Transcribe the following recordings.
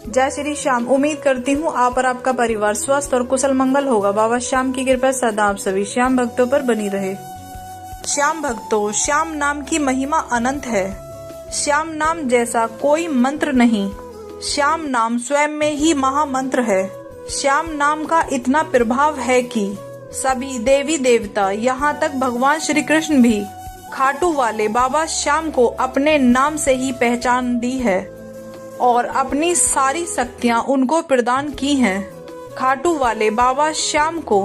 जय श्री श्याम। उम्मीद करती हूँ आप और आपका परिवार स्वस्थ और कुशल मंगल होगा। बाबा श्याम की कृपा सदा आप सभी श्याम भक्तों पर बनी रहे। श्याम भक्तों, श्याम नाम की महिमा अनंत है। श्याम नाम जैसा कोई मंत्र नहीं। श्याम नाम स्वयं में ही महामंत्र है। श्याम नाम का इतना प्रभाव है कि सभी देवी देवता, यहाँ तक भगवान श्री कृष्ण भी खाटू वाले बाबा श्याम को अपने नाम से ही पहचान दी है और अपनी सारी शक्तियाँ उनको प्रदान की हैं। खाटू वाले बाबा श्याम को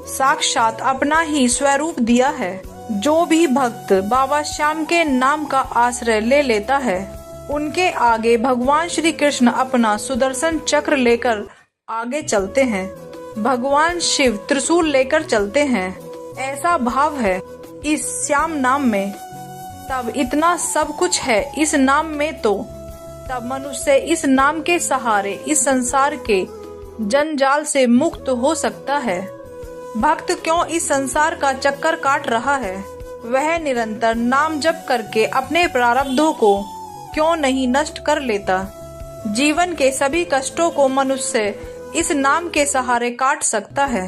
साक्षात अपना ही स्वरूप दिया है। जो भी भक्त बाबा श्याम के नाम का आश्रय ले लेता है, उनके आगे भगवान श्री कृष्ण अपना सुदर्शन चक्र लेकर आगे चलते हैं। भगवान शिव त्रिशूल लेकर चलते हैं। ऐसा भाव है इस श्याम नाम में। तब इतना सब कुछ है इस नाम में, तो तब मनुष्य इस नाम के सहारे इस संसार के जंजाल से मुक्त हो सकता है। भक्त क्यों इस संसार का चक्कर काट रहा है? वह निरंतर नाम जप करके अपने प्रारब्धों को क्यों नहीं नष्ट कर लेता? जीवन के सभी कष्टों को मनुष्य इस नाम के सहारे काट सकता है।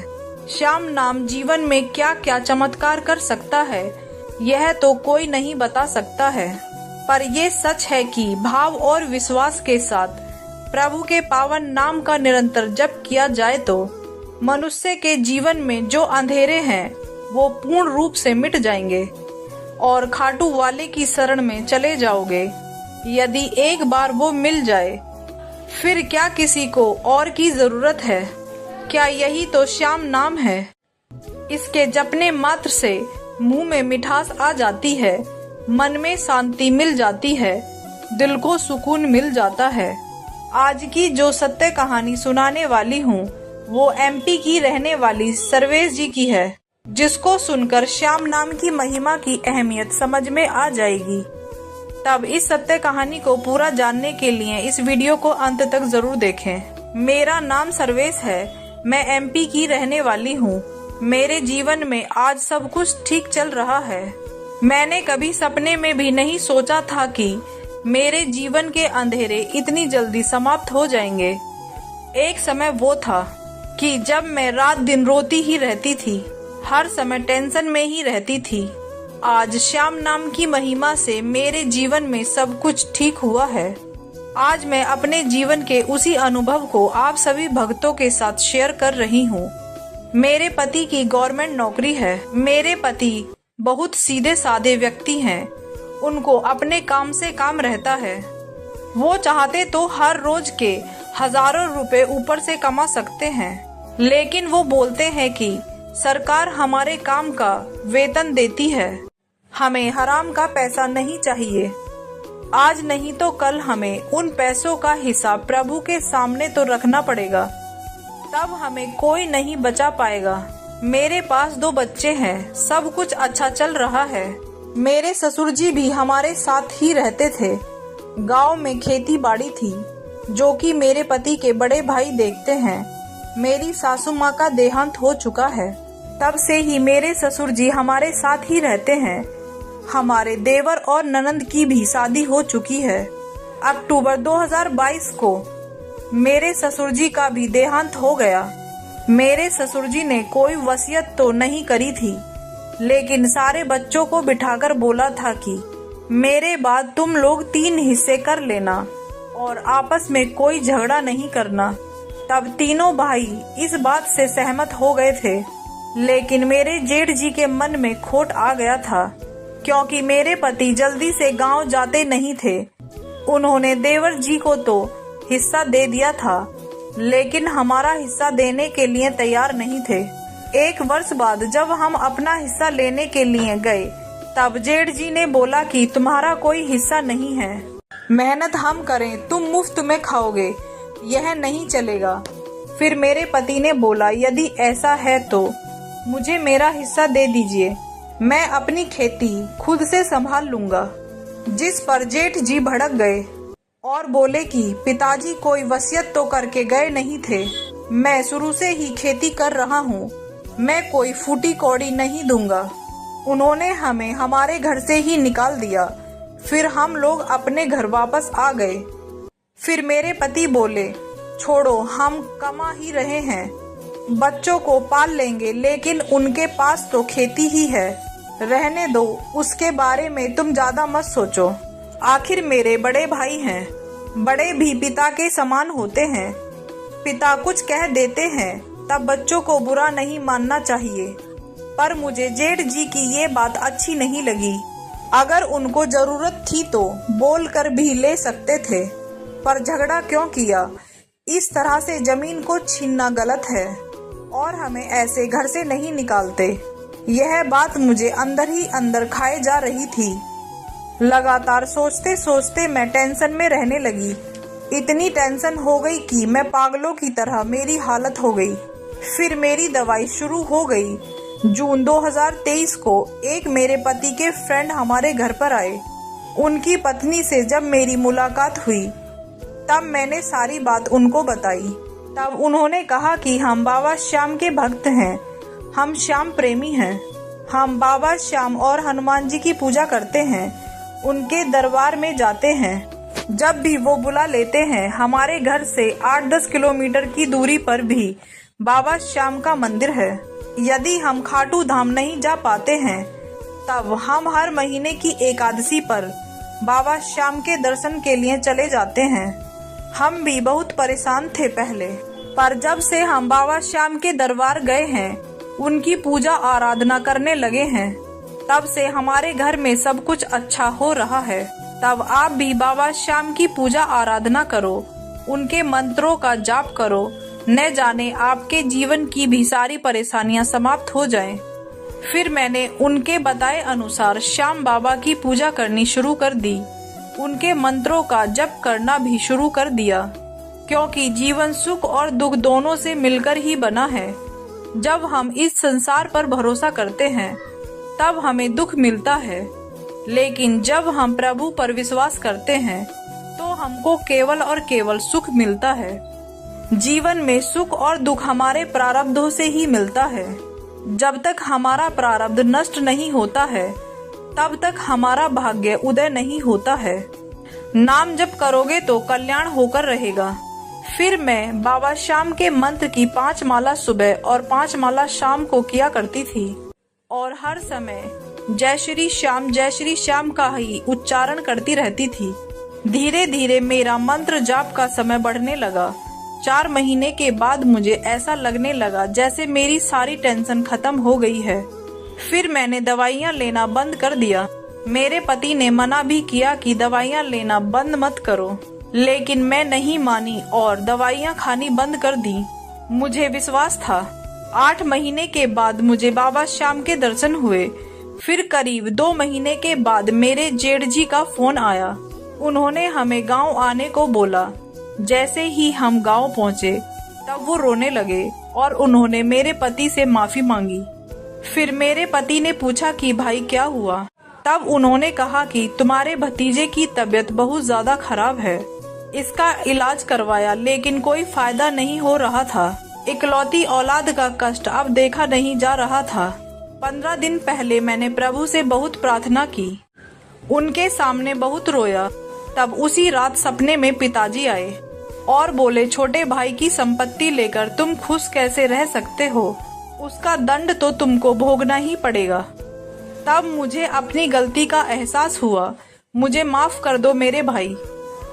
श्याम नाम जीवन में क्या क्या चमत्कार कर सकता है, यह तो कोई नहीं बता सकता है। पर ये सच है कि भाव और विश्वास के साथ प्रभु के पावन नाम का निरंतर जप किया जाए तो मनुष्य के जीवन में जो अंधेरे हैं वो पूर्ण रूप से मिट जाएंगे और खाटू वाले की शरण में चले जाओगे। यदि एक बार वो मिल जाए, फिर क्या किसी को और की जरूरत है? क्या यही तो श्याम नाम है? इसके जपने मात्र से मुंह में मिठास आ जाती है, मन में शांति मिल जाती है, दिल को सुकून मिल जाता है। आज की जो सत्य कहानी सुनाने वाली हूँ वो एमपी की रहने वाली सर्वेश जी की है, जिसको सुनकर श्याम नाम की महिमा की अहमियत समझ में आ जाएगी। तब इस सत्य कहानी को पूरा जानने के लिए इस वीडियो को अंत तक जरूर देखें। मेरा नाम सर्वेश है, मैं एमपी की रहने वाली हूँ। मेरे जीवन में आज सब कुछ ठीक चल रहा है। मैंने कभी सपने में भी नहीं सोचा था कि मेरे जीवन के अंधेरे इतनी जल्दी समाप्त हो जाएंगे। एक समय वो था कि जब मैं रात दिन रोती ही रहती थी, हर समय टेंशन में ही रहती थी। आज श्याम नाम की महिमा से मेरे जीवन में सब कुछ ठीक हुआ है। आज मैं अपने जीवन के उसी अनुभव को आप सभी भक्तों के साथ शेयर कर रही हूँ। मेरे पति की गवर्नमेंट नौकरी है। मेरे पति बहुत सीधे साधे व्यक्ति हैं। उनको अपने काम से काम रहता है। वो चाहते तो हर रोज के हजारों रुपए ऊपर से कमा सकते हैं, लेकिन वो बोलते हैं कि सरकार हमारे काम का वेतन देती है, हमें हराम का पैसा नहीं चाहिए। आज नहीं तो कल हमें उन पैसों का हिसाब प्रभु के सामने तो रखना पड़ेगा, तब हमें कोई नहीं बचा पाएगा। मेरे पास 2 बच्चे हैं, सब कुछ अच्छा चल रहा है। मेरे ससुर जी भी हमारे साथ ही रहते थे। गांव में खेती बाड़ी थी, जो कि मेरे पति के बड़े भाई देखते हैं। मेरी सासू माँ का देहांत हो चुका है, तब से ही मेरे ससुर जी हमारे साथ ही रहते हैं। हमारे देवर और ननंद की भी शादी हो चुकी है। अक्टूबर 2022 को मेरे ससुर जी का भी देहांत हो गया। मेरे ससुर जी ने कोई वसीयत तो नहीं करी थी, लेकिन सारे बच्चों को बिठाकर बोला था कि मेरे बाद तुम लोग 3 हिस्से कर लेना और आपस में कोई झगड़ा नहीं करना। तब तीनों भाई इस बात से सहमत हो गए थे, लेकिन मेरे जेठ जी के मन में खोट आ गया था, क्योंकि मेरे पति जल्दी से गांव जाते नहीं थे। उन्होंने देवर जी को तो हिस्सा दे दिया था, लेकिन हमारा हिस्सा देने के लिए तैयार नहीं थे। 1 वर्ष बाद जब हम अपना हिस्सा लेने के लिए गए, तब जेठ जी ने बोला कि तुम्हारा कोई हिस्सा नहीं है, मेहनत हम करें, तुम मुफ्त में खाओगे, यह नहीं चलेगा। फिर मेरे पति ने बोला, यदि ऐसा है तो मुझे मेरा हिस्सा दे दीजिए, मैं अपनी खेती खुद से संभाल लूंगा। जिस पर जेठ जी भड़क गए और बोले कि पिताजी कोई वसीयत तो करके गए नहीं थे, मैं शुरू से ही खेती कर रहा हूँ, मैं कोई फूटी कौड़ी नहीं दूंगा। उन्होंने हमें हमारे घर से ही निकाल दिया। फिर हम लोग अपने घर वापस आ गए। फिर मेरे पति बोले, छोड़ो, हम कमा ही रहे हैं, बच्चों को पाल लेंगे, लेकिन उनके पास तो खेती ही है, रहने दो, उसके बारे में तुम ज्यादा मत सोचो। आखिर मेरे बड़े भाई हैं, बड़े भी पिता के समान होते हैं। पिता कुछ कह देते हैं तब बच्चों को बुरा नहीं मानना चाहिए। पर मुझे जेठ जी की ये बात अच्छी नहीं लगी। अगर उनको जरूरत थी तो बोल कर भी ले सकते थे, पर झगड़ा क्यों किया? इस तरह से जमीन को छीनना गलत है और हमें ऐसे घर से नहीं निकालते। यह बात मुझे अंदर ही अंदर खाए जा रही थी। लगातार सोचते सोचते मैं टेंशन में रहने लगी। इतनी टेंशन हो गई कि मैं पागलों की तरह मेरी हालत हो गई। फिर मेरी दवाई शुरू हो गई। जून 2023 को एक मेरे पति के फ्रेंड हमारे घर पर आए। उनकी पत्नी से जब मेरी मुलाकात हुई तब मैंने सारी बात उनको बताई। तब उन्होंने कहा कि हम बाबा श्याम के भक्त हैं, हम श्याम प्रेमी हैं, हम बाबा श्याम और हनुमान जी की पूजा करते हैं, उनके दरबार में जाते हैं। जब भी वो बुला लेते हैं। हमारे घर से 8-10 किलोमीटर की दूरी पर भी बाबा श्याम का मंदिर है। यदि हम खाटू धाम नहीं जा पाते हैं तब हम हर महीने की एकादशी पर बाबा श्याम के दर्शन के लिए चले जाते हैं। हम भी बहुत परेशान थे पहले, पर जब से हम बाबा श्याम के दरबार गए हैं, उनकी पूजा आराधना करने लगे हैं, तब से हमारे घर में सब कुछ अच्छा हो रहा है। तब आप भी बाबा श्याम की पूजा आराधना करो, उनके मंत्रों का जाप करो, न जाने आपके जीवन की भी सारी परेशानियां समाप्त हो जाएं। फिर मैंने उनके बताए अनुसार श्याम बाबा की पूजा करनी शुरू कर दी। उनके मंत्रों का जप करना भी शुरू कर दिया, क्योंकि जीवन सुख और दुख दोनों से मिलकर ही बना है। जब हम इस संसार पर भरोसा करते हैं तब हमें दुख मिलता है, लेकिन जब हम प्रभु पर विश्वास करते हैं तो हमको केवल और केवल सुख मिलता है। जीवन में सुख और दुख हमारे प्रारब्धों से ही मिलता है। जब तक हमारा प्रारब्ध नष्ट नहीं होता है तब तक हमारा भाग्य उदय नहीं होता है। नाम जप करोगे तो कल्याण होकर रहेगा। फिर मैं बाबा श्याम के मंत्र की 5 माला सुबह और 5 माला शाम को किया करती थी और हर समय जय श्री श्याम का ही उच्चारण करती रहती थी। धीरे धीरे मेरा मंत्र जाप का समय बढ़ने लगा। 4 महीने के बाद मुझे ऐसा लगने लगा जैसे मेरी सारी टेंशन खत्म हो गई है। फिर मैंने दवाइयाँ लेना बंद कर दिया। मेरे पति ने मना भी किया कि दवाइयाँ लेना बंद मत करो, लेकिन मैं नहीं मानी और दवाइयाँ खानी बंद कर दी। मुझे विश्वास था। 8 महीने के बाद मुझे बाबा श्याम के दर्शन हुए। फिर करीब 2 महीने के बाद मेरे जेठ जी का फोन आया। उन्होंने हमें गांव आने को बोला। जैसे ही हम गांव पहुंचे तब वो रोने लगे और उन्होंने मेरे पति से माफी मांगी। फिर मेरे पति ने पूछा कि भाई क्या हुआ? तब उन्होंने कहा कि तुम्हारे भतीजे की तबीयत बहुत ज्यादा खराब है। इसका इलाज करवाया लेकिन कोई फायदा नहीं हो रहा था। इकलौती औलाद का कष्ट अब देखा नहीं जा रहा था। 15 दिन पहले मैंने प्रभु से बहुत प्रार्थना की, उनके सामने बहुत रोया। तब उसी रात सपने में पिताजी आए और बोले, छोटे भाई की संपत्ति लेकर तुम खुश कैसे रह सकते हो? उसका दंड तो तुमको भोगना ही पड़ेगा। तब मुझे अपनी गलती का एहसास हुआ। मुझे माफ कर दो मेरे भाई।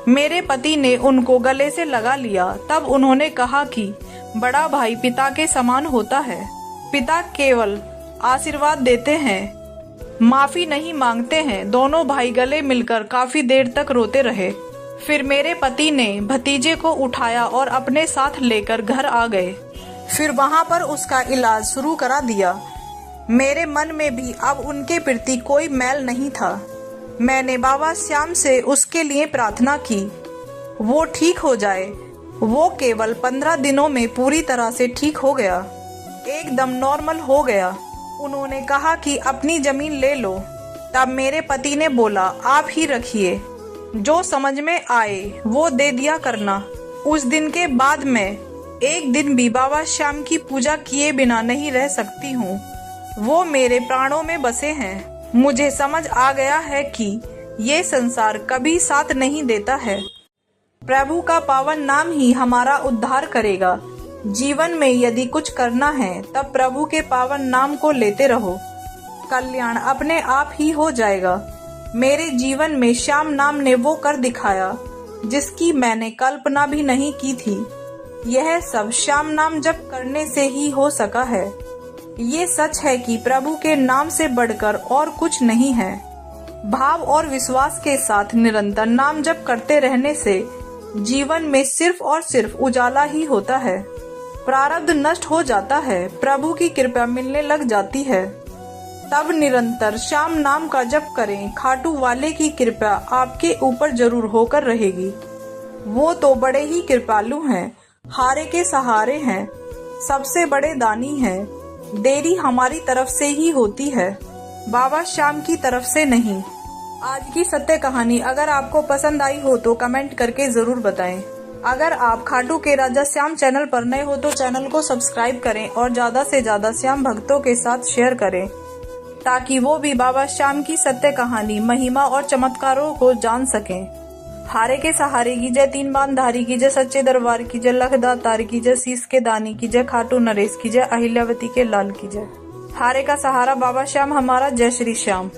मेरे पति ने उनको गले से लगा लिया। तब उन्होंने कहा कि बड़ा भाई पिता के समान होता है। पिता केवल आशीर्वाद देते हैं, माफी नहीं मांगते हैं। दोनों भाई गले मिलकर काफी देर तक रोते रहे। फिर मेरे पति ने भतीजे को उठाया और अपने साथ लेकर घर आ गए। फिर वहां पर उसका इलाज शुरू करा दिया। मेरे मन में भी अब उनके प्रति कोई मैल नहीं था। मैंने बाबा श्याम से उसके लिए प्रार्थना की, वो ठीक हो जाए। वो केवल 15 दिनों में पूरी तरह से ठीक हो गया, एकदम नॉर्मल हो गया। उन्होंने कहा कि अपनी जमीन ले लो। तब मेरे पति ने बोला, आप ही रखिए, जो समझ में आए वो दे दिया करना। उस दिन के बाद मैं एक दिन भी बाबा श्याम की पूजा किए बिना नहीं रह सकती हूँ। वो मेरे प्राणों में बसे हैं। मुझे समझ आ गया है कि ये संसार कभी साथ नहीं देता है। प्रभु का पावन नाम ही हमारा उद्धार करेगा। जीवन में यदि कुछ करना है तब प्रभु के पावन नाम को लेते रहो, कल्याण अपने आप ही हो जाएगा। मेरे जीवन में श्याम नाम ने वो कर दिखाया जिसकी मैंने कल्पना भी नहीं की थी। यह सब श्याम नाम जप करने से ही हो सका है। ये सच है कि प्रभु के नाम से बढ़कर और कुछ नहीं है। भाव और विश्वास के साथ निरंतर नाम जप करते रहने से जीवन में सिर्फ और सिर्फ उजाला ही होता है। प्रारब्ध नष्ट हो जाता है, प्रभु की कृपा मिलने लग जाती है। तब निरंतर श्याम नाम का जप करें, खाटू वाले की कृपा आपके ऊपर जरूर होकर रहेगी। वो तो बड़े ही कृपालु हैं, हारे के सहारे हैं, सबसे बड़े दानी हैं। देरी हमारी तरफ से ही होती है, बाबा श्याम की तरफ से नहीं। आज की सत्य कहानी अगर आपको पसंद आई हो तो कमेंट करके जरूर बताएं। अगर आप खाटू के राजा श्याम चैनल पर नए हो तो चैनल को सब्सक्राइब करें और ज्यादा से ज्यादा श्याम भक्तों के साथ शेयर करें, ताकि वो भी बाबा श्याम की सत्य कहानी, महिमा और चमत्कारों को जान सकें। हारे के सहारे की जय, तीन बाण धारी की जय, सच्चे दरबार की जय, लखदातार की जय, शीश के दानी की जय, खाटू नरेश की जय, अहिल्यावती के लाल की जय। हारे का सहारा बाबा श्याम हमारा, जय श्री श्याम।